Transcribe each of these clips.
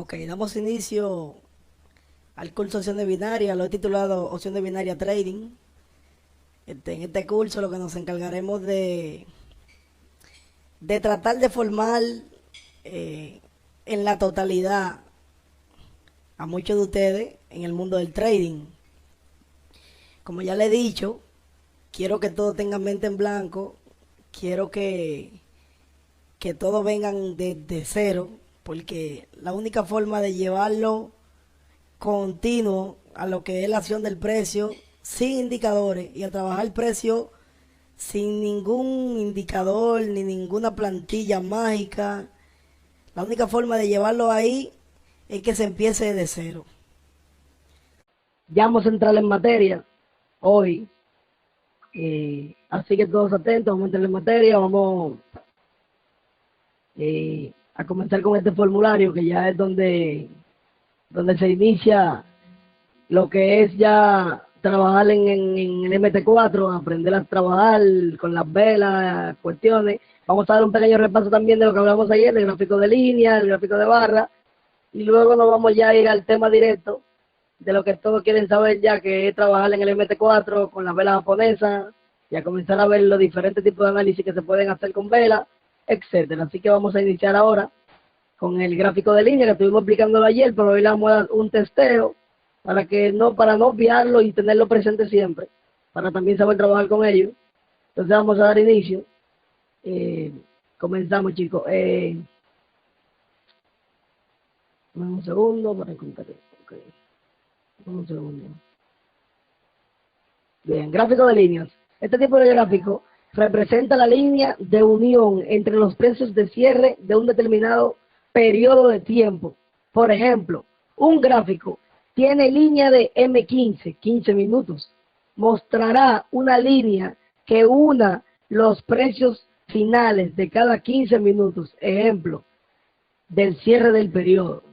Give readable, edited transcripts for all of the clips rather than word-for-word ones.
Ok, damos inicio al curso de opciones binarias, lo he titulado Opciones Binarias Trading. En este curso lo que nos encargaremos de tratar de formar eh, en la totalidad a muchos de ustedes en el mundo del trading. Como ya le he dicho, quiero que todos tengan mente en blanco, quiero que todos vengan de cero, porque la única forma de llevarlo continuo a lo que es la acción del precio sin indicadores y a trabajar el precio sin ningún indicador ni ninguna plantilla mágica. La única forma de llevarlo ahí es que se empiece de cero. Ya vamos a entrar en materia hoy, así que todos atentos, vamos a entrar en materia, vamos a comenzar con este formulario que ya es donde se inicia lo que es ya trabajar en el MT4, aprender a trabajar con las velas, cuestiones. Vamos a dar un pequeño repaso también de lo que hablamos ayer, el gráfico de línea, el gráfico de barra, y luego nos vamos ya a ir al tema directo de lo que todos quieren saber ya, que es trabajar en el MT4 con las velas japonesas y a comenzar a ver los diferentes tipos de análisis que se pueden hacer con velas, etcétera. Así que vamos a iniciar ahora con el gráfico de línea que estuvimos explicándolo ayer, pero hoy le vamos a dar un testeo para no obviarlo y tenerlo presente siempre, para también saber trabajar con ellos. Entonces vamos a dar inicio. Comenzamos, chicos. Un segundo para encontrar. Okay. Un segundo. Bien, gráfico de líneas. Este tipo de gráfico representa la línea de unión entre los precios de cierre de un determinado periodo de tiempo. Por ejemplo, un gráfico tiene línea de M15, 15 minutos. Mostrará una línea que una los precios finales de cada 15 minutos. Ejemplo, del cierre del periodo.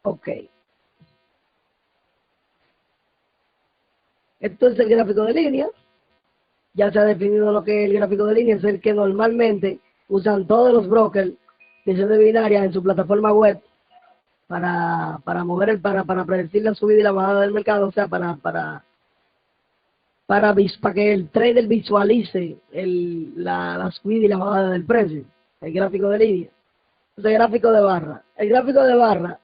Ok. Esto es el gráfico de línea. Ya se ha definido lo que es el gráfico de línea, es el que normalmente usan todos los brokers de opciones binarias en su plataforma web para mover para predecir la subida y la bajada del mercado, o sea, para que el trader visualice la subida y la bajada del precio, el gráfico de línea. Entonces, el gráfico de barra. El gráfico de barra,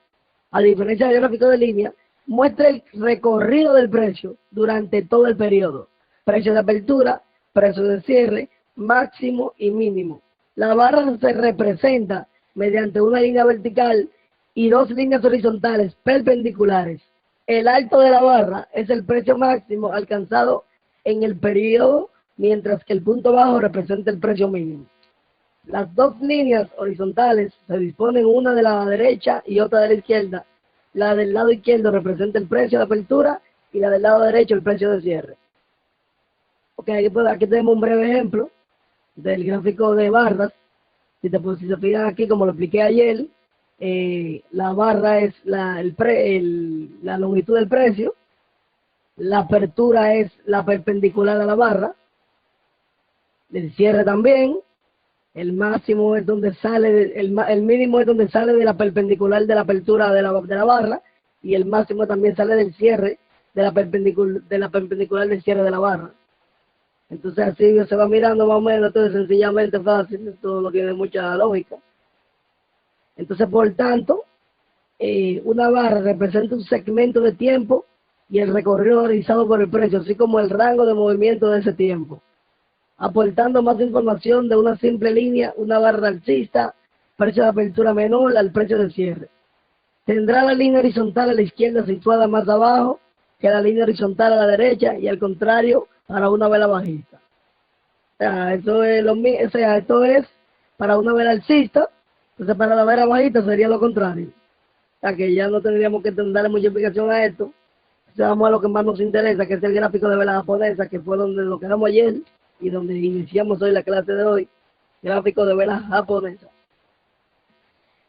a diferencia del gráfico de línea, muestra el recorrido del precio durante todo el periodo. Precio de apertura, precio de cierre, máximo y mínimo. La barra se representa mediante una línea vertical y dos líneas horizontales perpendiculares. El alto de la barra es el precio máximo alcanzado en el periodo, mientras que el punto bajo representa el precio mínimo. Las dos líneas horizontales se disponen una de la derecha y otra de la izquierda. La del lado izquierdo representa el precio de apertura y la del lado derecho el precio de cierre. Ok, aquí tenemos un breve ejemplo del gráfico de barras. Si se fijan aquí, como lo expliqué ayer, la barra es la longitud del precio, la apertura es la perpendicular a la barra, el cierre también, el máximo es donde sale, el mínimo es donde sale de la perpendicular de la apertura de la barra, y el máximo también sale del cierre de la perpendicular del cierre de la barra. Entonces así se va mirando más o menos, esto es sencillamente fácil, esto no tiene mucha lógica. Entonces, por tanto, una barra representa un segmento de tiempo y el recorrido realizado por el precio, así como el rango de movimiento de ese tiempo. Aportando más información de una simple línea, una barra alcista, precio de apertura menor al precio de cierre. Tendrá la línea horizontal a la izquierda situada más abajo que la línea horizontal a la derecha y al contrario para una vela bajista. O sea, esto es para una vela alcista, entonces para la vela bajista sería lo contrario. O sea, que ya no tendríamos que darle mucha explicación a esto. Entonces vamos a lo que más nos interesa, que es el gráfico de vela japonesa, que fue donde lo quedamos ayer y donde iniciamos hoy la clase de hoy, gráfico de vela japonesa.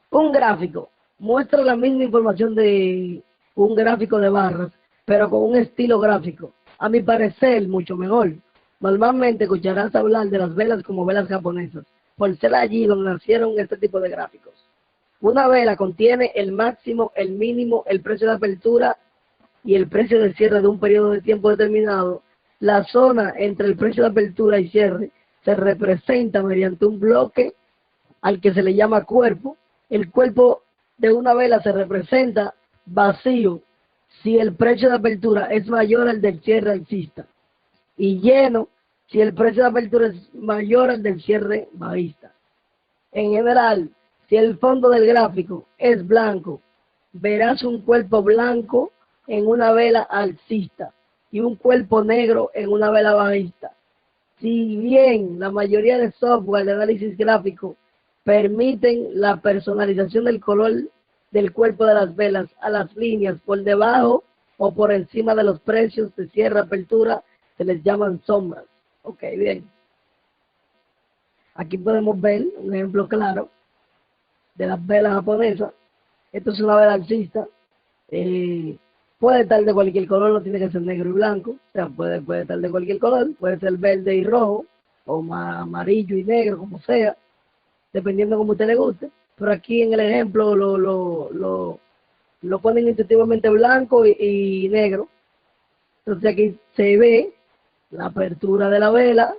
Un gráfico muestra la misma información de un gráfico de barras, pero con un estilo gráfico, a mi parecer, mucho mejor. Normalmente escucharás hablar de las velas como velas japonesas, por ser allí donde nacieron este tipo de gráficos. Una vela contiene el máximo, el mínimo, el precio de apertura y el precio de cierre de un periodo de tiempo determinado. La zona entre el precio de apertura y cierre se representa mediante un bloque al que se le llama cuerpo. El cuerpo de una vela se representa vacío si el precio de apertura es mayor al del cierre alcista y lleno si el precio de apertura es mayor al del cierre bajista. En general, si el fondo del gráfico es blanco, verás un cuerpo blanco en una vela alcista y un cuerpo negro en una vela bajista. Si bien la mayoría de software de análisis gráfico permiten la personalización del color del cuerpo de las velas a las líneas por debajo o por encima de los precios de cierre apertura, se les llaman sombras. Ok, bien. Aquí podemos ver un ejemplo claro de las velas japonesas. Esto es una vela alcista. Puede estar de cualquier color, no tiene que ser negro y blanco. O sea, puede estar de cualquier color. Puede ser verde y rojo, o amarillo y negro, como sea, dependiendo como a usted le guste. Pero aquí en el ejemplo lo ponen intuitivamente blanco y negro. Entonces aquí se ve la apertura de la vela,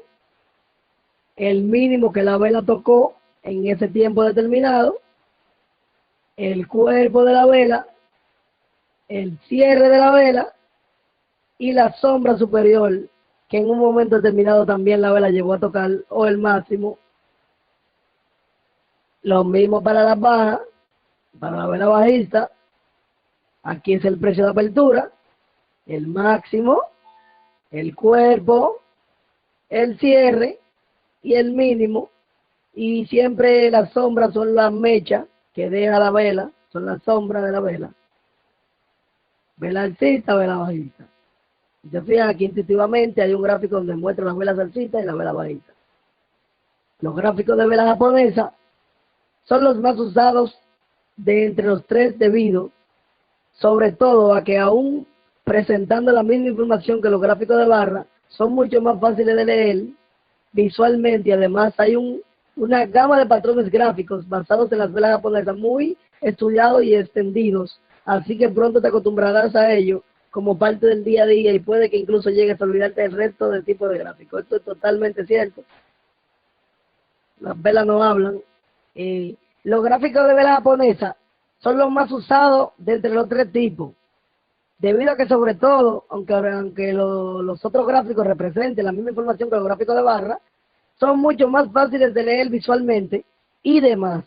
el mínimo que la vela tocó en ese tiempo determinado, el cuerpo de la vela, el cierre de la vela y la sombra superior, que en un momento determinado también la vela llegó a tocar, o el máximo. Lo mismo para las bajas, para la vela bajista. Aquí es el precio de apertura, el máximo, el cuerpo, el cierre y el mínimo. Y siempre las sombras son las mechas que deja la vela, son las sombras de la vela. Vela alcista, vela bajista. Si se fijan, aquí intuitivamente hay un gráfico donde muestra las velas alcistas y las velas bajistas. Los gráficos de vela japonesa son los más usados de entre los tres debido, sobre todo, a que aún presentando la misma información que los gráficos de barra, son mucho más fáciles de leer visualmente y además hay una gama de patrones gráficos basados en las velas japonesas muy estudiados y extendidos, así que pronto te acostumbrarás a ello como parte del día a día y puede que incluso llegues a olvidarte del resto del tipo de gráficos. Esto es totalmente cierto. Las velas no hablan. Los gráficos de vela japonesa son los más usados de entre los tres tipos, debido a que sobre todo, aunque los otros gráficos representen la misma información que los gráficos de barra, son mucho más fáciles de leer visualmente y demás.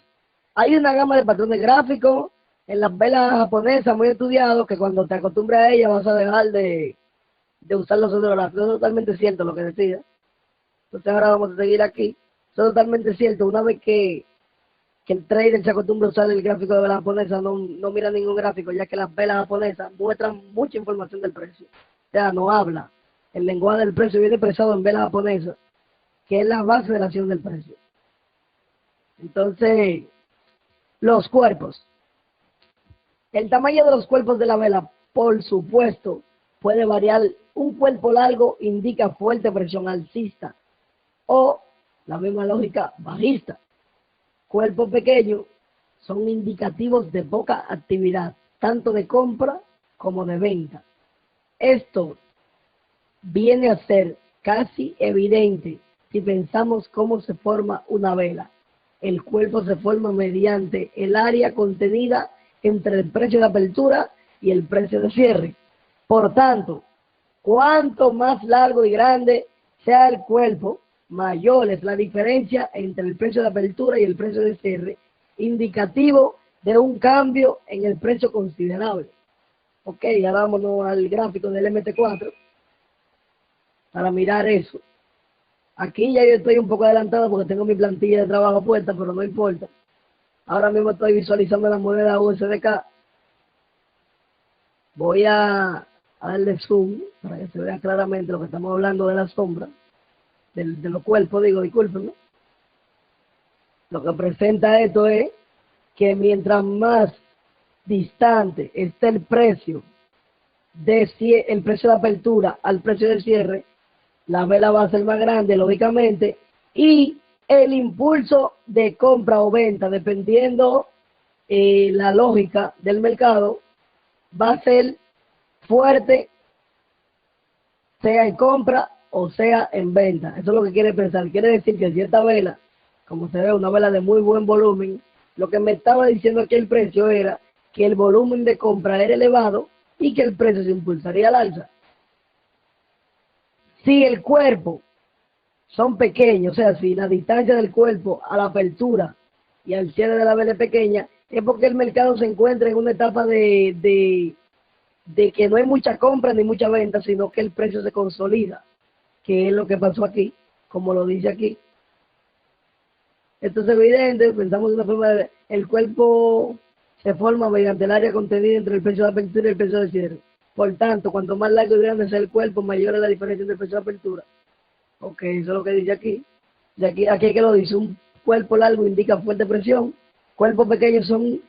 Hay una gama de patrones gráficos en las velas japonesas muy estudiados que cuando te acostumbras a ellas vas a dejar de usar los otros gráficos. Es totalmente cierto lo que decía. Entonces ahora vamos a seguir aquí. Es totalmente cierto. Una vez que el trader se acostumbra a usar el gráfico de vela japonesa, no mira ningún gráfico, ya que las velas japonesas muestran mucha información del precio. O sea, no habla. El lenguaje del precio viene expresado en vela japonesa, que es la base de la acción del precio. Entonces, los cuerpos. El tamaño de los cuerpos de la vela, por supuesto, puede variar. Un cuerpo largo indica fuerte presión alcista o, la misma lógica, bajista. Cuerpos pequeños son indicativos de poca actividad, tanto de compra como de venta. Esto viene a ser casi evidente si pensamos cómo se forma una vela. El cuerpo se forma mediante el área contenida entre el precio de apertura y el precio de cierre. Por tanto, cuanto más largo y grande sea el cuerpo, mayor es la diferencia entre el precio de apertura y el precio de cierre, indicativo de un cambio en el precio considerable. Ok, ahora vámonos al gráfico del MT4 para mirar eso. Aquí ya yo estoy un poco adelantado porque tengo mi plantilla de trabajo puesta, pero no importa. Ahora mismo estoy visualizando la moneda USDK. Voy a darle zoom para que se vea claramente lo que estamos hablando de la sombra. De los cuerpos, discúlpenme. Lo que presenta esto es que mientras más distante esté el precio de apertura al precio de cierre, la vela va a ser más grande, lógicamente, y el impulso de compra o venta, dependiendo la lógica del mercado va a ser fuerte, sea en compra o sea en venta. Eso es lo que quiere pensar. Quiere decir que si esta vela, como se ve, una vela de muy buen volumen, lo que me estaba diciendo aquí el precio era que el volumen de compra era elevado y que el precio se impulsaría al alza. Si el cuerpo son pequeños, o sea, si la distancia del cuerpo a la apertura y al cierre de la vela es pequeña, es porque el mercado se encuentra en una etapa de que no hay mucha compra ni mucha venta, sino que el precio se consolida, que es lo que pasó aquí, como lo dice aquí. Esto es evidente, pensamos de una forma de el cuerpo se forma mediante el área contenida entre el precio de apertura y el precio de cierre. Por tanto, cuanto más largo y grande sea el cuerpo, mayor es la diferencia entre el precio de apertura. Ok, eso es lo que dice aquí. De aquí que lo dice, un cuerpo largo indica fuerte presión, cuerpos pequeños son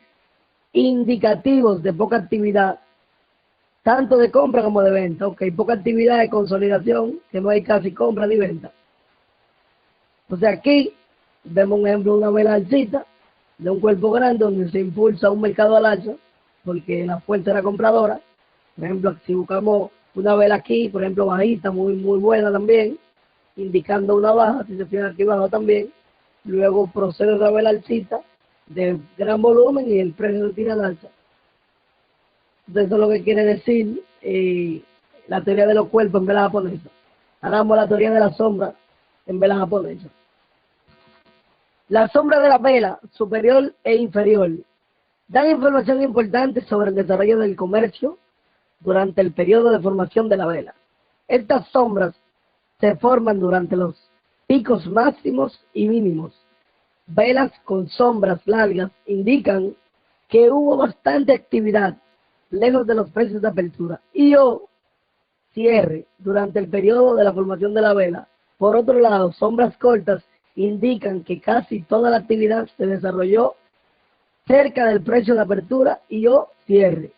indicativos de poca actividad, tanto de compra como de venta. Ok, poca actividad de consolidación, que no hay casi compra ni venta. Entonces aquí vemos un ejemplo de una vela alcista, de un cuerpo grande donde se impulsa un mercado al alza, porque la fuerza era compradora. Por ejemplo, si buscamos una vela aquí, por ejemplo, bajita, muy buena también, indicando una baja, si se fijan aquí abajo también, luego procede otra vela alcista de gran volumen y el precio se tira al alza. Entonces eso es lo que quiere decir la teoría de los cuerpos en vela japonesa. Ahora vamos a la teoría de la sombra en vela japonesa. La sombra de la vela superior e inferior dan información importante sobre el desarrollo del comercio durante el periodo de formación de la vela. Estas sombras se forman durante los picos máximos y mínimos. Velas con sombras largas indican que hubo bastante actividad lejos de los precios de apertura y o cierre durante el periodo de la formación de la vela. Por otro lado, sombras cortas indican que casi toda la actividad se desarrolló cerca del precio de apertura y o cierre.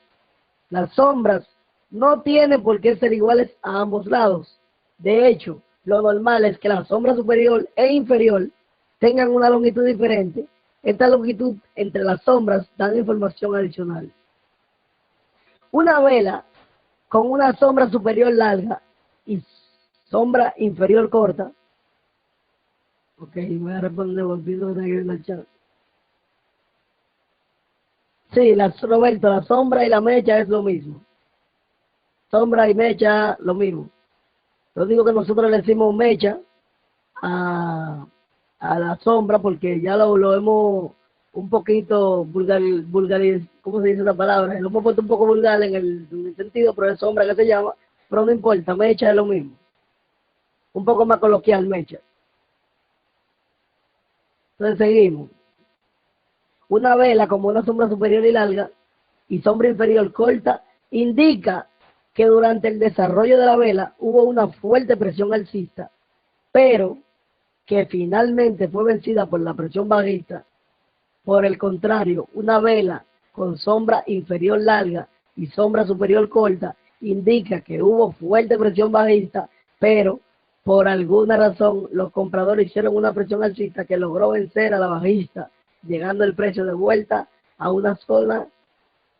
Las sombras no tienen por qué ser iguales a ambos lados. De hecho, lo normal es que la sombra superior e inferior tengan una longitud diferente. Esta longitud entre las sombras da información adicional. Una vela con una sombra superior larga y sombra inferior corta. Ok, voy a responder volviendo en el chat. Sí, Roberto, la sombra y la mecha es lo mismo. Sombra y mecha, lo mismo. Yo digo que nosotros le decimos mecha a la sombra porque ya lo hemos un poquito vulgar, ¿cómo se dice esa palabra? Lo hemos puesto un poco vulgar en el sentido, pero es sombra que se llama, pero no importa, mecha es lo mismo. Un poco más coloquial, mecha. Entonces seguimos. Una vela como una sombra superior y larga y sombra inferior corta indica que durante el desarrollo de la vela hubo una fuerte presión alcista, pero que finalmente fue vencida por la presión bajista. Por el contrario, una vela con sombra inferior larga y sombra superior corta indica que hubo fuerte presión bajista, pero por alguna razón los compradores hicieron una presión alcista que logró vencer a la bajista, llegando el precio de vuelta a una zona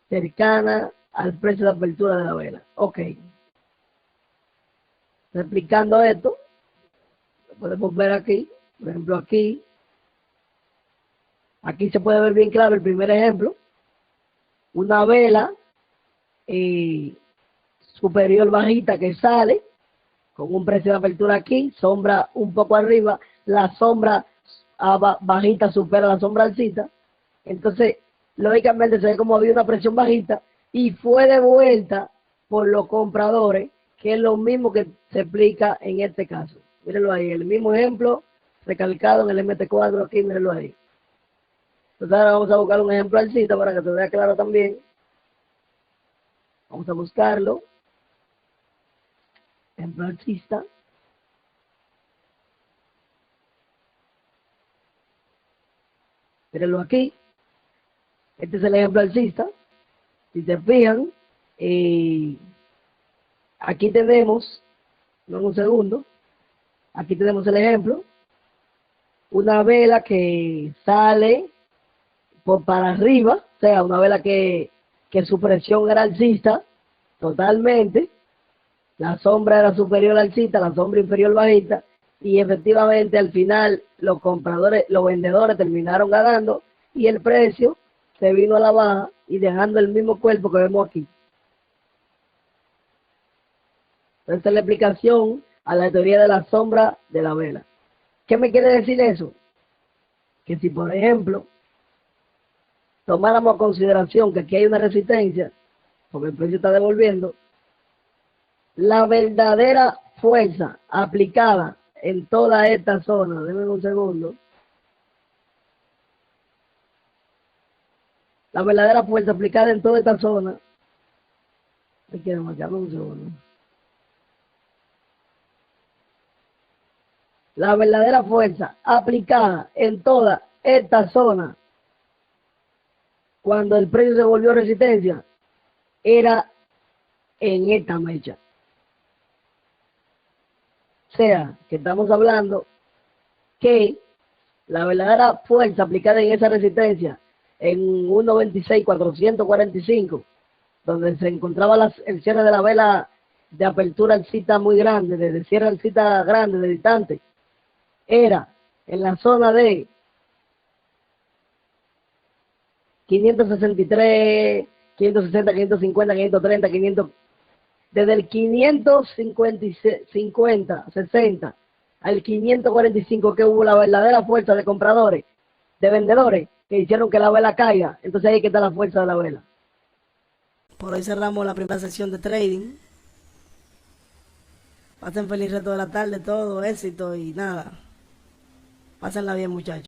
cercana al precio de apertura de la vela. Ok. Explicando esto, podemos ver aquí, por ejemplo aquí se puede ver bien claro el primer ejemplo, una vela superior bajita que sale con un precio de apertura aquí, sombra un poco arriba, la sombra bajita supera la sombra alcista, entonces lógicamente se ve como había una presión bajita y fue de vuelta por los compradores, que es lo mismo que se explica en este caso. Mírenlo ahí, el mismo ejemplo recalcado en el MT4 aquí, mírenlo ahí. Entonces ahora vamos a buscar un ejemplo alcista para que se vea claro también. Vamos a buscarlo. Ejemplo alcista. Mírenlo aquí. Este es el ejemplo alcista. Si se fijan, aquí tenemos, no en un segundo, aquí tenemos el ejemplo. Una vela que sale para arriba, O sea, una vela que su presión era alcista, totalmente, la sombra era superior alcista, la sombra inferior bajista, y efectivamente al final los compradores, los vendedores terminaron ganando y el precio se vino a la baja y dejando el mismo cuerpo que vemos aquí. Esta es la explicación a la teoría de la sombra de la vela. ¿Qué me quiere decir eso? Que si, por ejemplo, tomáramos a consideración que aquí hay una resistencia, porque el precio está devolviendo, la verdadera fuerza aplicada en toda esta zona, denme un segundo, la verdadera fuerza aplicada en toda esta zona, me quiero marcarme un segundo. La verdadera fuerza aplicada en toda esta zona cuando el precio se volvió resistencia era en esta mecha. O sea, que estamos hablando que la verdadera fuerza aplicada en esa resistencia en 1.26.445, donde se encontraba el cierre de la vela de apertura alcista muy grande, de cierre alcista grande, de distante, era en la zona de 563, 560, 550, 530, 500, desde el 550, 60 al 545 que hubo la verdadera fuerza de compradores, de vendedores, que hicieron que la vela caiga. Entonces ahí que está la fuerza de la vela. Por hoy cerramos la primera sesión de trading. Pasen feliz resto de la tarde, todo éxito y nada. Pásenla bien, muchachos.